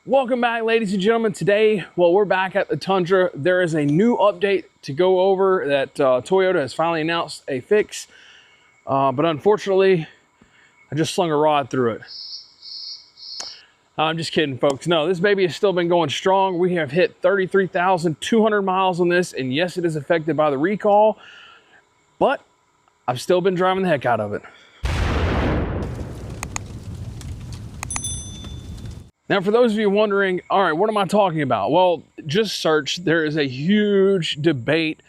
Welcome back, ladies and gentlemen. Today, well, we're back at the Tundra. There is a new update to go over that Toyota has finally announced a fix. But unfortunately, I just slung a rod through it. I'm just kidding, folks. No, this baby has still been going strong. We have hit 33,200 miles on this, and yes, it is affected by the recall, but I've still been driving the heck out of it. Now, for those of you wondering, all right, what am I talking about? Well, just search. There is a huge debate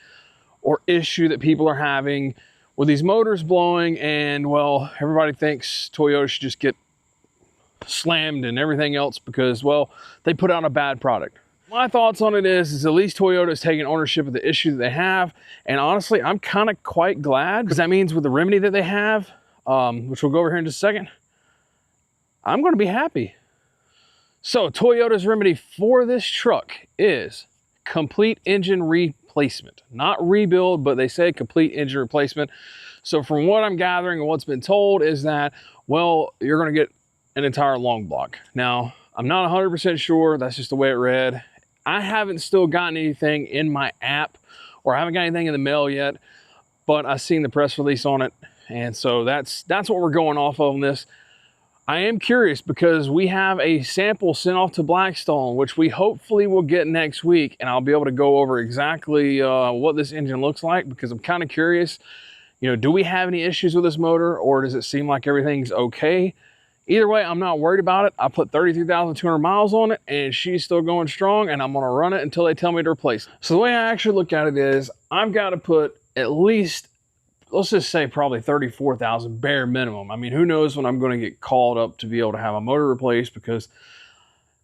or issue that people are having with these motors blowing, and well, everybody thinks Toyota should just get slammed and everything else because, well, they put out a bad product. My thoughts on it is at least Toyota is taking ownership of the issue that they have, and honestly, I'm kind of quite glad, because that means with the remedy that they have, which we'll go over here in just a second, I'm going to be happy. So Toyota's remedy for this truck is complete engine replacement. Not rebuild, but they say complete engine replacement. So from what I'm gathering and what's been told is that, well, you're going to get an entire long block. Now, I'm not 100% sure. That's just the way it read. I haven't still gotten anything in my app, or I haven't got anything in the mail yet, but I've seen the press release on it. And so that's what we're going off of on this. I am curious because we have a sample sent off to Blackstone, which we hopefully will get next week, and I'll be able to go over exactly what this engine looks like, because I'm kind of curious, you know, do we have any issues with this motor, or does it seem like everything's okay? Either way, I'm not worried about it. I put 33,200 miles on it, and she's still going strong, and I'm going to run it until they tell me to replace it. So the way I actually look at it is I've got to put at least, let's just say probably 34,000 bare minimum. I mean, who knows when I'm going to get called up to be able to have a motor replaced, because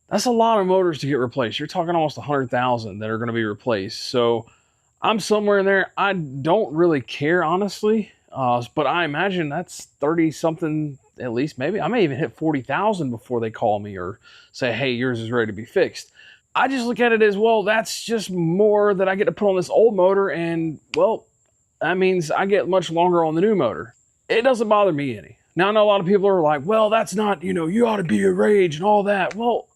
that's a lot of motors to get replaced. You're talking almost 100,000 that are going to be replaced. So I'm somewhere in there. I don't really care, honestly, but I imagine that's 30 something at least. Maybe I may even hit 40,000 before they call me or say, hey, yours is ready to be fixed. I just look at it as, well, that's just more that I get to put on this old motor, and well, that means I get much longer on the new motor. It doesn't bother me any. Now, I know a lot of people are like, well, that's not, you know, you ought to be enraged and all that. Well,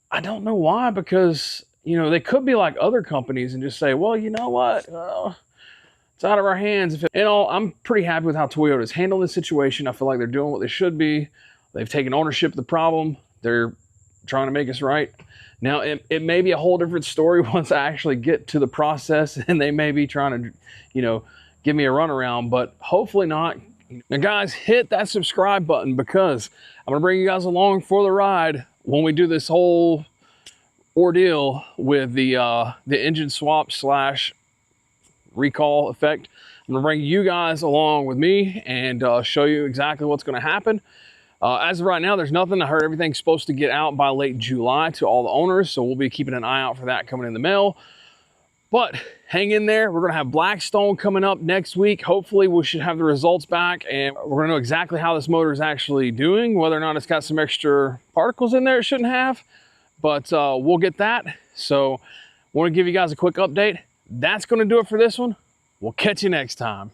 I don't know why, because, you know, they could be like other companies and just say, well, you know what? It's out of our hands. You know, I'm pretty happy with how Toyota's handling the situation. I feel like they're doing what they should be. They've taken ownership of the problem. They're trying to make us right. Now, it may be a whole different story once I actually get to the process, and they may be trying to, you know, give me a runaround, but hopefully not. Now, guys, hit that subscribe button, because I'm going to bring you guys along for the ride when we do this whole ordeal with the engine swap / recall effect. I'm going to bring you guys along with me and show you exactly what's going to happen. As of right now, there's nothing. I heard everything's supposed to get out by late July to all the owners, so we'll be keeping an eye out for that coming in the mail. But hang in there. We're going to have Blackstone coming up next week. Hopefully, we should have the results back, and we're going to know exactly how this motor is actually doing, whether or not it's got some extra particles in there it shouldn't have. But we'll get that. So I want to give you guys a quick update. That's going to do it for this one. We'll catch you next time.